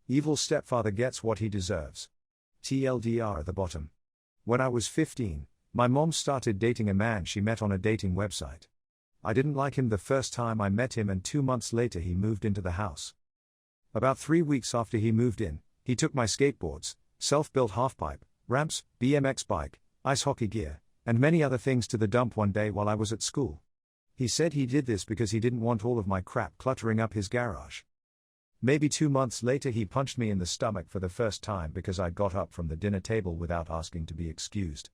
Evil stepfather gets what he deserves. TLDR at the bottom. When I was 15, my mom started dating a man she met on a dating website. I didn't like him the first time I met him, and 2 months later he moved into the house. About 3 weeks after he moved in, he took my skateboards, self-built halfpipe, ramps, BMX bike, ice hockey gear, and many other things to the dump one day while I was at school. He said he did this because he didn't want all of my crap cluttering up his garage. Maybe 2 months later he punched me in the stomach for the first time because I got up from the dinner table without asking to be excused.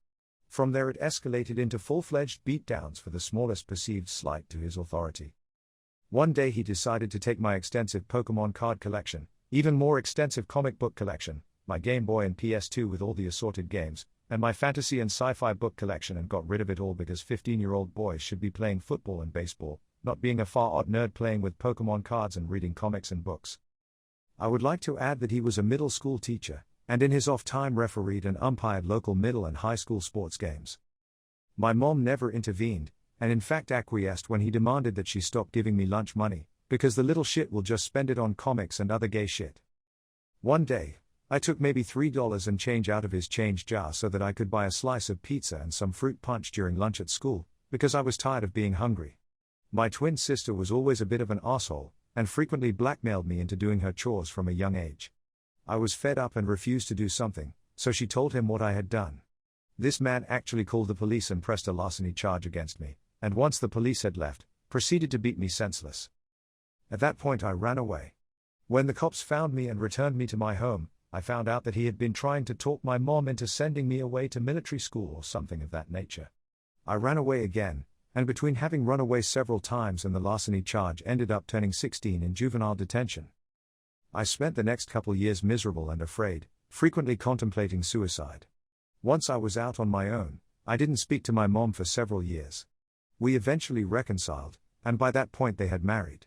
From there it escalated into full-fledged beatdowns for the smallest perceived slight to his authority. One day he decided to take my extensive Pokemon card collection, even more extensive comic book collection, my Game Boy and PS2 with all the assorted games, and my fantasy and sci-fi book collection, and got rid of it all because 15-year-old boys should be playing football and baseball, not being a far-out nerd playing with Pokemon cards and reading comics and books. I would like to add that he was a middle school teacher, and in his off time refereed and umpired local middle and high school sports games. My mom never intervened, and in fact acquiesced when he demanded that she stop giving me lunch money, because the little shit will just spend it on comics and other gay shit. One day, I took maybe $3 and change out of his change jar so that I could buy a slice of pizza and some fruit punch during lunch at school, because I was tired of being hungry. My twin sister was always a bit of an asshole, and frequently blackmailed me into doing her chores from a young age. I was fed up and refused to do something, so she told him what I had done. This man actually called the police and pressed a larceny charge against me, and once the police had left, proceeded to beat me senseless. At that point I ran away. When the cops found me and returned me to my home, I found out that he had been trying to talk my mom into sending me away to military school or something of that nature. I ran away again, and between having run away several times and the larceny charge ended up turning 16 in juvenile detention. I spent the next couple years miserable and afraid, frequently contemplating suicide. Once I was out on my own, I didn't speak to my mom for several years. We eventually reconciled, and by that point they had married.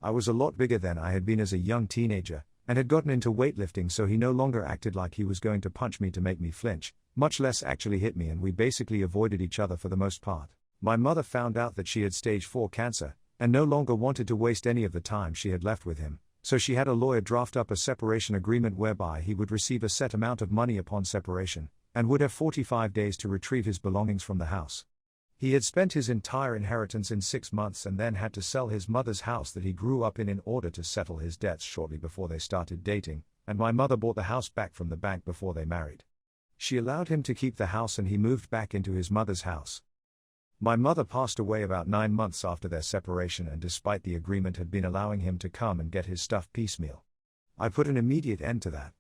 I was a lot bigger than I had been as a young teenager, and had gotten into weightlifting, so he no longer acted like he was going to punch me to make me flinch, much less actually hit me, and we basically avoided each other for the most part. My mother found out that she had stage 4 cancer, and no longer wanted to waste any of the time she had left with him, so she had a lawyer draft up a separation agreement whereby he would receive a set amount of money upon separation, and would have 45 days to retrieve his belongings from the house. He had spent his entire inheritance in 6 months and then had to sell his mother's house that he grew up in order to settle his debts shortly before they started dating, and my mother bought the house back from the bank before they married. She allowed him to keep the house and he moved back into his mother's house. My mother passed away about 9 months after their separation, and despite the agreement had been allowing him to come and get his stuff piecemeal. I put an immediate end to that.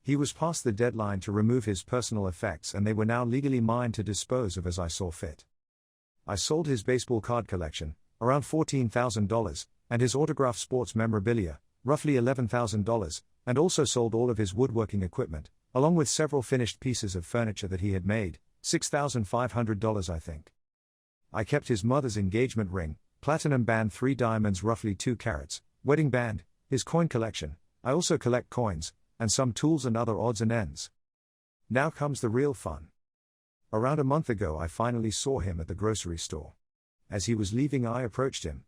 He was past the deadline to remove his personal effects, and they were now legally mine to dispose of as I saw fit. I sold his baseball card collection, around $14,000, and his autographed sports memorabilia, roughly $11,000, and also sold all of his woodworking equipment, along with several finished pieces of furniture that he had made, $6,500 I think. I kept his mother's engagement ring, platinum band 3 diamonds roughly 2 carats, wedding band, his coin collection. I also collect coins, and some tools and other odds and ends. Now comes the real fun. Around a month ago I finally saw him at the grocery store. As he was leaving I approached him.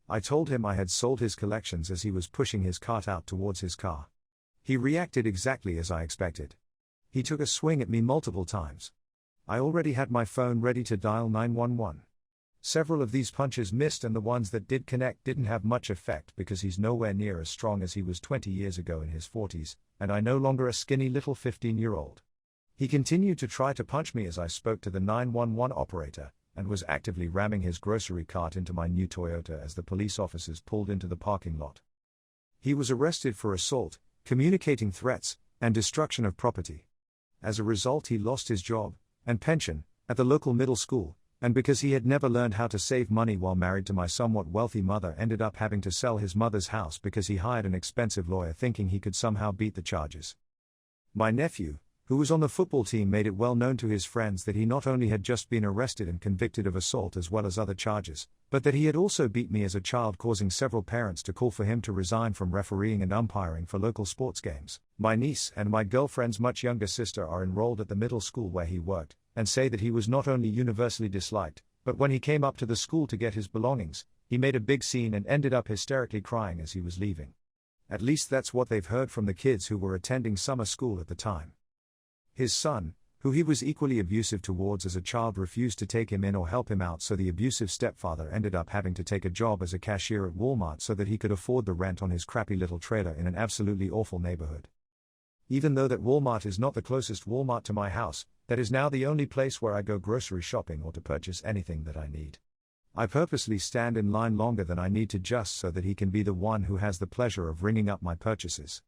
I told him I had sold his collections as he was pushing his cart out towards his car. He reacted exactly as I expected. He took a swing at me multiple times. I already had my phone ready to dial 911. Several of these punches missed, and the ones that did connect didn't have much effect because he's nowhere near as strong as he was 20 years ago in his 40s, and I no longer a skinny little 15-year-old. He continued to try to punch me as I spoke to the 911 operator, and was actively ramming his grocery cart into my new Toyota as the police officers pulled into the parking lot. He was arrested for assault, communicating threats, and destruction of property. As a result, he lost his job and pension at the local middle school, and because he had never learned how to save money while married to my somewhat wealthy mother, ended up having to sell his mother's house because he hired an expensive lawyer thinking he could somehow beat the charges. My nephew, who was on the football team, made it well known to his friends that he not only had just been arrested and convicted of assault as well as other charges, but that he had also beat me as a child, causing several parents to call for him to resign from refereeing and umpiring for local sports games. My niece and my girlfriend's much younger sister are enrolled at the middle school where he worked, and say that he was not only universally disliked, but when he came up to the school to get his belongings, he made a big scene and ended up hysterically crying as he was leaving. At least that's what they've heard from the kids who were attending summer school at the time. His son, who he was equally abusive towards as a child, refused to take him in or help him out, so the abusive stepfather ended up having to take a job as a cashier at Walmart so that he could afford the rent on his crappy little trailer in an absolutely awful neighborhood. Even though that Walmart is not the closest Walmart to my house, that is now the only place where I go grocery shopping or to purchase anything that I need. I purposely stand in line longer than I need to just so that he can be the one who has the pleasure of ringing up my purchases.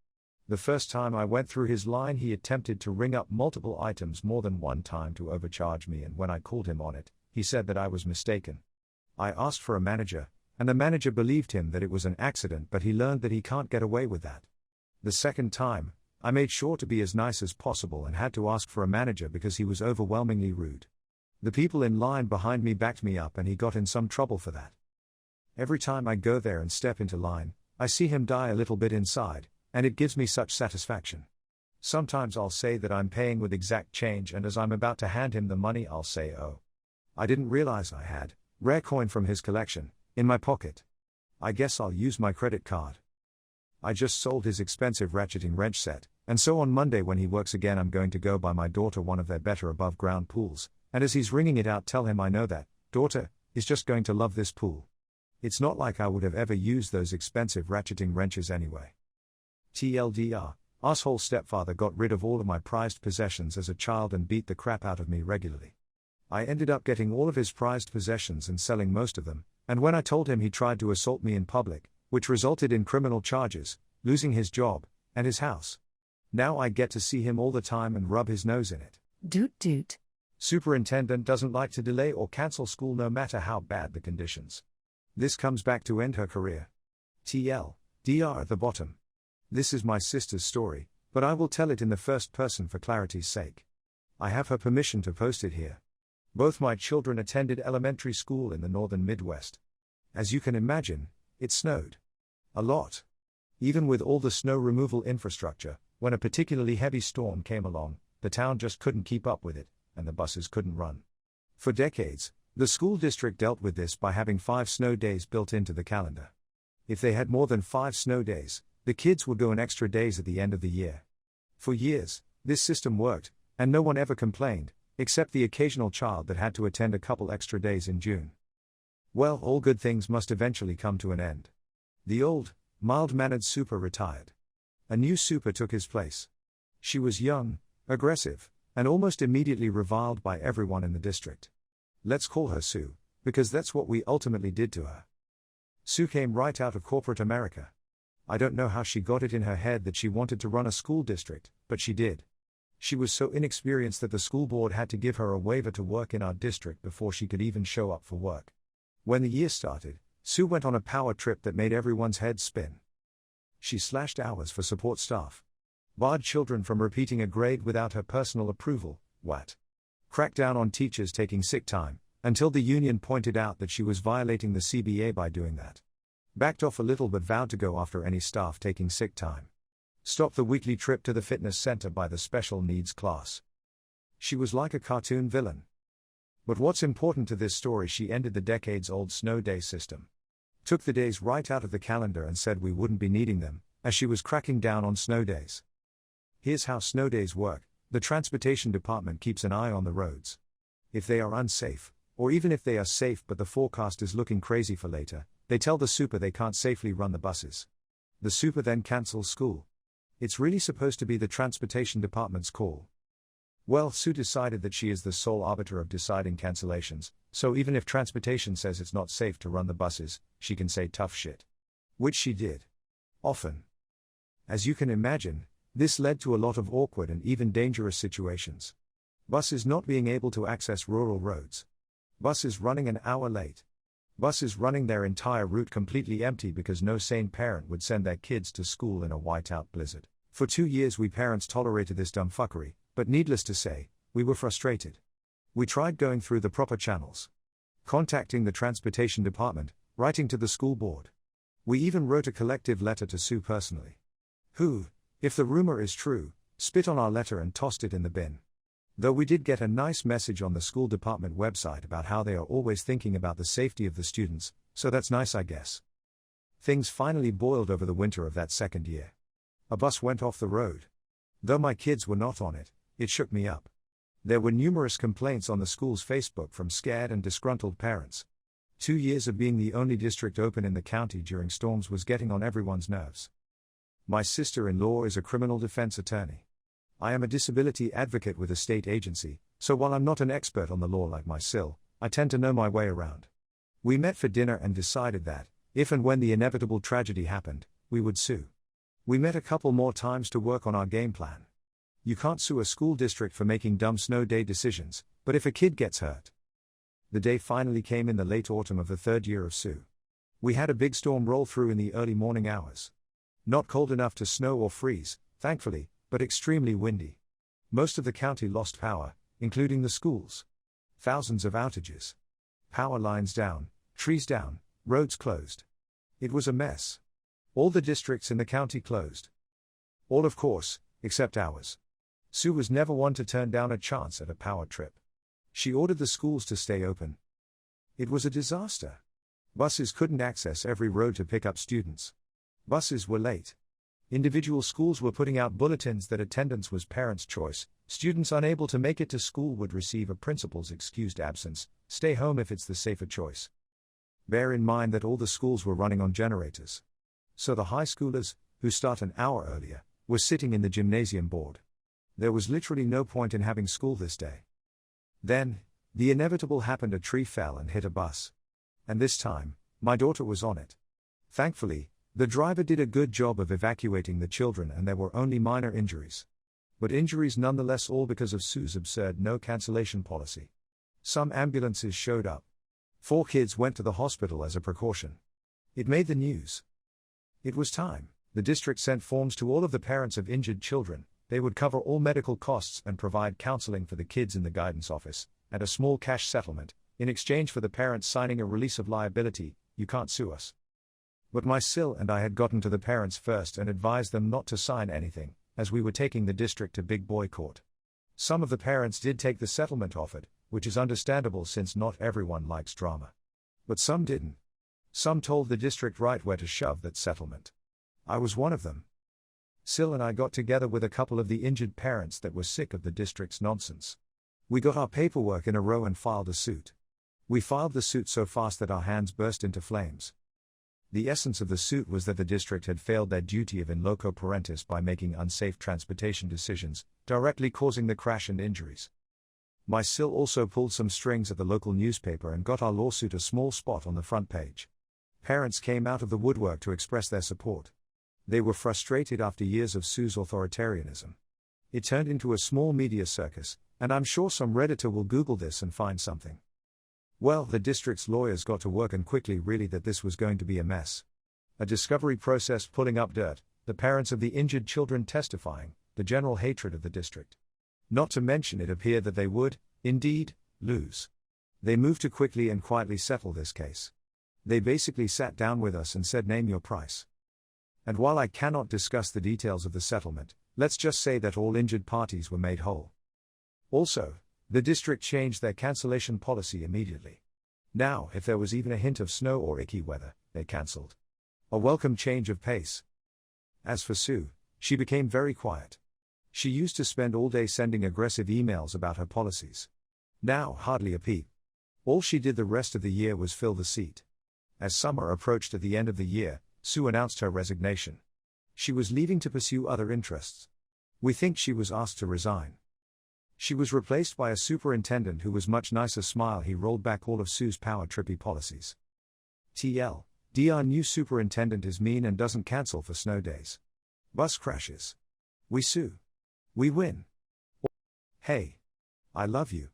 The first time I went through his line, he attempted to ring up multiple items more than one time to overcharge me, and when I called him on it, he said that I was mistaken. I asked for a manager, and the manager believed him that it was an accident, but he learned that he can't get away with that. The second time, I made sure to be as nice as possible and had to ask for a manager because he was overwhelmingly rude. The people in line behind me backed me up and he got in some trouble for that. Every time I go there and step into line, I see him die a little bit inside, and it gives me such satisfaction. Sometimes I'll say that I'm paying with exact change, and as I'm about to hand him the money I'll say, "Oh, I didn't realize I had rare coin from his collection in my pocket. I guess I'll use my credit card." I just sold his expensive ratcheting wrench set, and so on Monday when he works again I'm going to go buy my daughter one of their better above ground pools, and as he's ringing it out tell him I know that daughter is just going to love this pool. It's not like I would have ever used those expensive ratcheting wrenches anyway. TLDR, asshole stepfather got rid of all of my prized possessions as a child and beat the crap out of me regularly. I ended up getting all of his prized possessions and selling most of them, and when I told him, he tried to assault me in public, which resulted in criminal charges, losing his job, and his house. Now I get to see him all the time and rub his nose in it. Doot doot. Superintendent doesn't like to delay or cancel school no matter how bad the conditions. This comes back to end her career. TLDR at the bottom. This is my sister's story, but I will tell it in the first person for clarity's sake. I have her permission to post it here. Both my children attended elementary school in the northern Midwest. As you can imagine, it snowed a lot. Even with all the snow removal infrastructure, when a particularly heavy storm came along, the town just couldn't keep up with it, and the buses couldn't run. For decades, the school district dealt with this by having 5 snow days built into the calendar. If they had more than 5 snow days, the kids would go an extra days at the end of the year. For years, this system worked, and no one ever complained, except the occasional child that had to attend a couple extra days in June. Well, all good things must eventually come to an end. The old, mild-mannered super retired. A new super took his place. She was young, aggressive, and almost immediately reviled by everyone in the district. Let's call her Sue, because that's what we ultimately did to her. Sue came right out of corporate America. I don't know how she got it in her head that she wanted to run a school district, but she did. She was so inexperienced that the school board had to give her a waiver to work in our district before she could even show up for work. When the year started, Sue went on a power trip that made everyone's heads spin. She slashed hours for support staff, barred children from repeating a grade without her personal approval, cracked down on teachers taking sick time, until the union pointed out that she was violating the CBA by doing that. Backed off a little but vowed to go after any staff taking sick time. Stopped the weekly trip to the fitness center by the special needs class. She was like a cartoon villain. But what's important to this story, she ended the decades-old snow day system. Took the days right out of the calendar and said we wouldn't be needing them, as she was cracking down on snow days. Here's how snow days work. The transportation department keeps an eye on the roads. If they are unsafe, or even if they are safe but the forecast is looking crazy for later, they tell the super they can't safely run the buses. The super then cancels school. It's really supposed to be the transportation department's call. Well, Sue decided that she is the sole arbiter of deciding cancellations, so even if transportation says it's not safe to run the buses, she can say tough shit. Which she did. Often. As you can imagine, this led to a lot of awkward and even dangerous situations. Buses not being able to access rural roads. Buses running an hour late. Buses running their entire route completely empty because no sane parent would send their kids to school in a whiteout blizzard. For 2 years we parents tolerated this dumb fuckery, but needless to say, we were frustrated. We tried going through the proper channels. Contacting the transportation department, writing to the school board. We even wrote a collective letter to Sue personally. Who, if the rumor is true, spit on our letter and tossed it in the bin. Though we did get a nice message on the school department website about how they are always thinking about the safety of the students, so that's nice I guess. Things finally boiled over the winter of that second year. A bus went off the road. Though my kids were not on it, it shook me up. There were numerous complaints on the school's Facebook from scared and disgruntled parents. 2 years of being the only district open in the county during storms was getting on everyone's nerves. My sister-in-law is a criminal defense attorney. I am a disability advocate with a state agency, so while I'm not an expert on the law like my Sil, I tend to know my way around. We met for dinner and decided that, if and when the inevitable tragedy happened, we would sue. We met a couple more times to work on our game plan. You can't sue a school district for making dumb snow day decisions, but if a kid gets hurt. The day finally came in the late autumn of the third year of Sue. We had a big storm roll through in the early morning hours. Not cold enough to snow or freeze, thankfully, but extremely windy. Most of the county lost power, including the schools. Thousands of outages. Power lines down, trees down, roads closed. It was a mess. All the districts in the county closed. All, of course, except ours. Sue was never one to turn down a chance at a power trip. She ordered the schools to stay open. It was a disaster. Buses couldn't access every road to pick up students. Buses were late. Individual schools were putting out bulletins that attendance was parents' choice. Students unable to make it to school would receive a principal's excused absence, stay home if it's the safer choice. Bear in mind that all the schools were running on generators. So the high schoolers, who start an hour earlier, were sitting in the gymnasium bored. There was literally no point in having school this day. Then, the inevitable happened. A tree fell and hit a bus. And this time, my daughter was on it. Thankfully, the driver did a good job of evacuating the children and there were only minor injuries. But injuries nonetheless, all because of Sue's absurd no cancellation policy. Some ambulances showed up. 4 kids went to the hospital as a precaution. It made the news. It was time. The district sent forms to all of the parents of injured children. They would cover all medical costs and provide counseling for the kids in the guidance office, and a small cash settlement, in exchange for the parents signing a release of liability. You can't sue us. But my Sil and I had gotten to the parents first and advised them not to sign anything, as we were taking the district to big boy court. Some of the parents did take the settlement offered, which is understandable since not everyone likes drama. But some didn't. Some told the district right where to shove that settlement. I was one of them. Sil and I got together with a couple of the injured parents that were sick of the district's nonsense. We got our paperwork in a row and filed a suit. We filed the suit so fast that our hands burst into flames. The essence of the suit was that the district had failed their duty of in loco parentis by making unsafe transportation decisions, directly causing the crash and injuries. My Sil also pulled some strings at the local newspaper and got our lawsuit a small spot on the front page. Parents came out of the woodwork to express their support. They were frustrated after years of Sue's authoritarianism. It turned into a small media circus, and I'm sure some Redditor will Google this and find something. Well, the district's lawyers got to work and quickly realized that this was going to be a mess. A discovery process pulling up dirt, the parents of the injured children testifying, the general hatred of the district. Not to mention it appeared that they would, indeed, lose. They moved to quickly and quietly settle this case. They basically sat down with us and said, name your price. And while I cannot discuss the details of the settlement, let's just say that all injured parties were made whole. Also, the district changed their cancellation policy immediately. Now, if there was even a hint of snow or icky weather, they cancelled. A welcome change of pace. As for Sue, she became very quiet. She used to spend all day sending aggressive emails about her policies. Now, hardly a peep. All she did the rest of the year was fill the seat. As summer approached at the end of the year, Sue announced her resignation. She was leaving to pursue other interests. We think she was asked to resign. She was replaced by a superintendent who was much nicer. Smile. He rolled back all of Sue's power trippy policies. Our new superintendent is mean and doesn't cancel for snow days. Bus crashes. We sue. We win. Hey. I love you.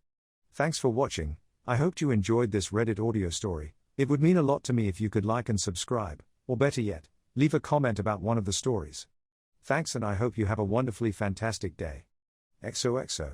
Thanks for watching. I hoped you enjoyed this Reddit audio story. It would mean a lot to me if you could like and subscribe, or better yet, leave a comment about one of the stories. Thanks, and I hope you have a wonderfully fantastic day. XOXO.